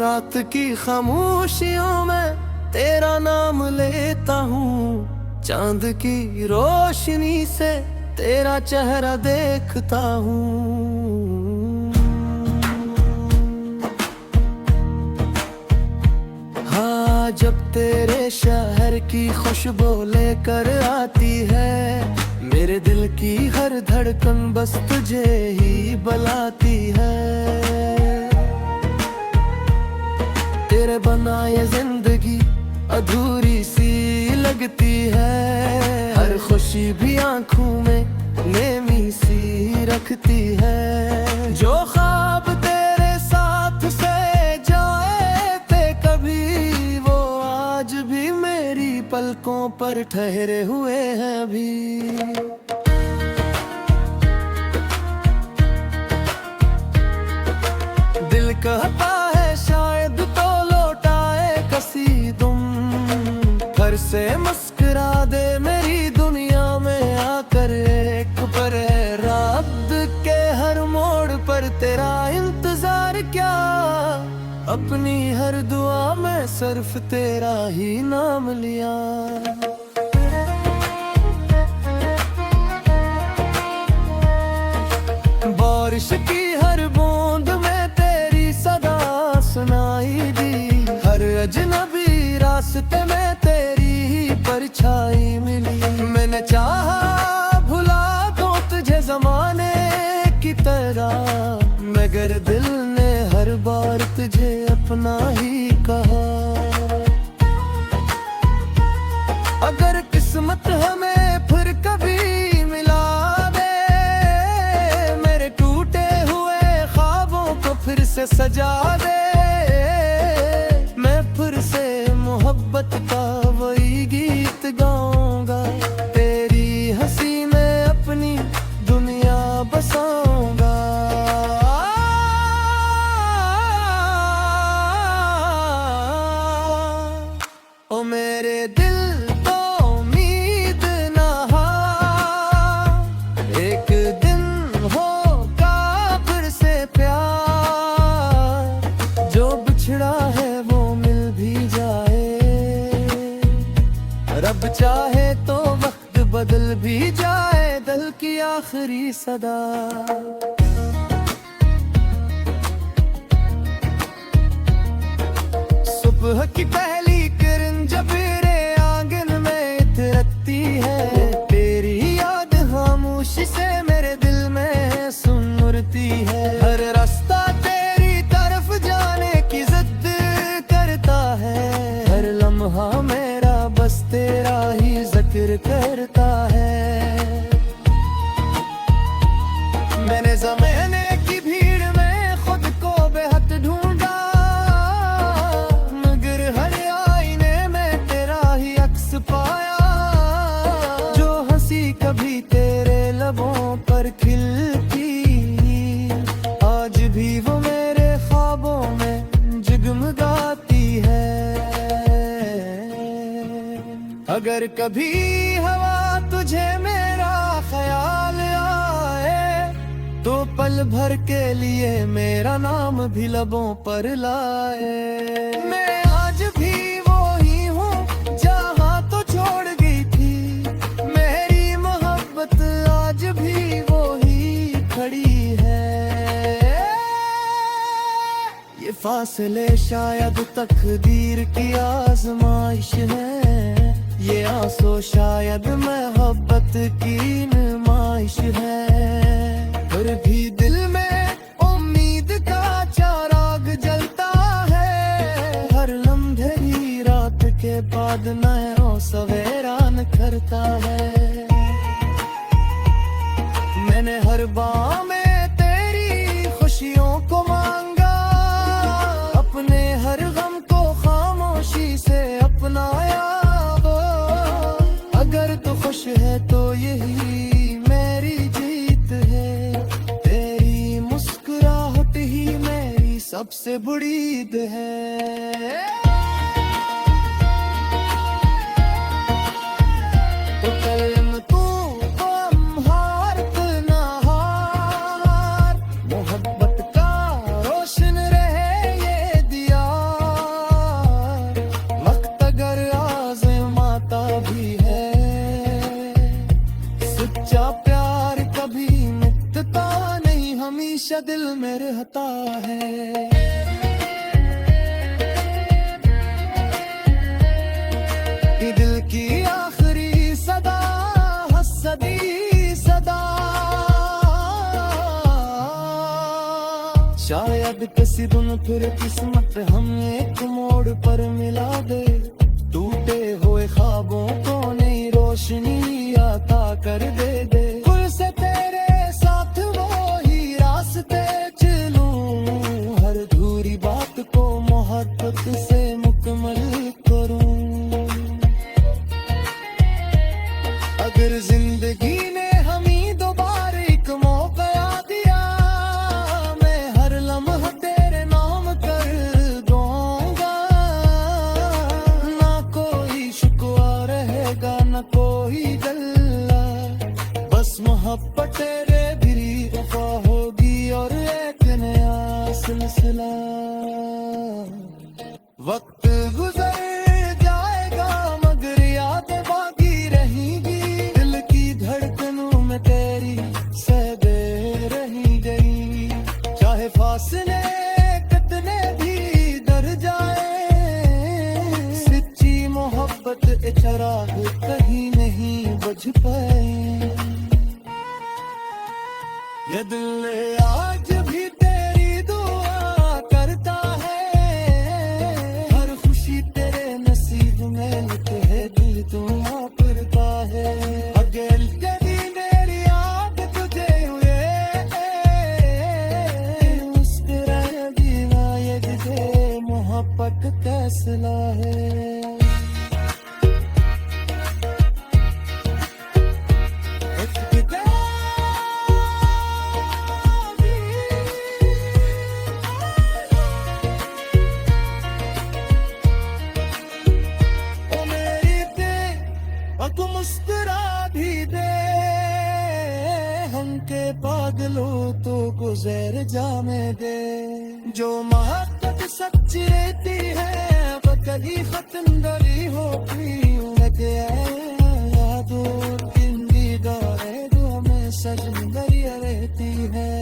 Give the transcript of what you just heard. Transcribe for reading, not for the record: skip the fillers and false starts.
रात की खामोशियों में तेरा नाम लेता हूँ, चांद की रोशनी से तेरा चेहरा देखता हूँ। हाँ, जब तेरे शहर की खुशबू लेकर आती है, मेरे दिल की हर धड़कन बस तुझे ही बुलाती है। तेरे बना ये जिंदगी अधूरी सी लगती है, हर खुशी भी आंखों में नेमी सी रखती है। जो ख्वाब तेरे साथ से जाए थे कभी, वो आज भी मेरी पलकों पर ठहरे हुए हैं अभी। दिल कहता है शायद तो लौटाए कसी तुम, घर से मुस्कुरा दे मेरी दुनिया में आकर एक पर है। रात के हर मोड़ पर तेरा इंतजार क्या, अपनी हर दुआ में सिर्फ तेरा ही नाम लिया। बारिश की हर बूंद में तेरी सदा सुनाई दी, हर अजनबी रास्ते में तेरी ही परछाई मिली। मैंने चाहा भुला दूं तुझे जमाने की तरह, मगर दिल ने हर बार तुझे अपना ही कहा। अगर किस्मत हमें फिर कभी मिला दे, मेरे टूटे हुए ख्वाबों को फिर से सजा दे, मैं फिर से मोहब्बत का वही गीत गाऊंगा, तेरी हंसी में अपनी दुनिया बसाऊंगा। ओ मेरे दिल तो उम्मीद ना हा, एक दिन होगा फिर से प्यार, जो बिछड़ा है वो मिल भी जाए। रब चाहे तो वक्त बदल भी जाए, दिल की आखिरी सदा। सुबह की पहली किरण जब मेरे आंगन में इतरती है, तेरी याद खामोशी से मेरे दिल में सुनती है। हर रास्ता तेरी तरफ जाने की जिद करता है, हर लम्हा मेरा बस तेरा ही जिक्र करता है। मैंने ज़माने की भीड़ में खुद को बेहद ढूंढा, मगर हर आईने में तेरा ही अक्स पाया। जो हंसी कभी तेरे लबों पर खिलती, आज भी वो मेरे ख्वाबों में जगमगाती है। अगर कभी हवा तुझे मेरा ख्याल आए, तो पल भर के लिए मेरा नाम भी लबों पर लाए। मैं आज भी वो ही हूँ जहाँ तो छोड़ गई थी, मेरी मोहब्बत आज भी वो ही खड़ी है। ये फासले शायद तकदीर की आजमाइश है, ये आंसू शायद मोहब्बत की नुमाइश है। फिर भी दिल में उम्मीद का चिराग जलता है, हर लम्हे ही रात के बाद नया सवेरा निखरता है। मैंने हर बार में तेरी खुशियों को मांगा, अपने हर गम को खामोशी से अपनाया। अगर तू खुश है तो यही मेरी जीत है, तेरी मुस्कुराहट ही मेरी सबसे बड़ी ईद है। तेरा दिल मेरे हता है। ये दिल की आखिरी सदा हसदी सदा, शायद किसी दिन फिर किस्मत हमें एक मोड़ पर मिला दे। टूटे हुए ख्वाबों को नई रोशनी आता कर दे दे। खुद से तेरे साथ वो ही रास्ते चलूं, हर अधूरी बात को मोहब्बत से मुकम्मल करूं। अगर जिंदगी ने हमें दोबारा एक मौका दिया, मैं हर लम्हा तेरे नाम कर दूंगा। ना कोई शिकवा रहेगा ना कोई गल्ला, बस मोहब्बत तेरे भी वफा होगी और एक नया सिलसिला। वक्त गुजर जाएगा मगर यादें बाकी रहेंगी, दिल की धड़कनों में तेरी सहदे रही गई। चाहे फासले कितने भी दर जाए, सच्ची मोहब्बत के चिराग कहीं नहीं बुझ पाए। ये दिल आज भी तेरी दुआ करता है, हर खुशी तेरे नसीब में लिखे है दिल तू वापरता है। अगर कभी मेरी याद तुझे हुए, मुस्कुरा जीना ये तुझे मोहब्बत फैसला है। तू मुस्कुरा भी दे हमके पागलों तो गुजर जाने दे। जो मोहब्बत सच्ची रहती है वो कभी खत्म दरी होती लगे यादों की दीदार जो हमें सजन दरिया रहती है।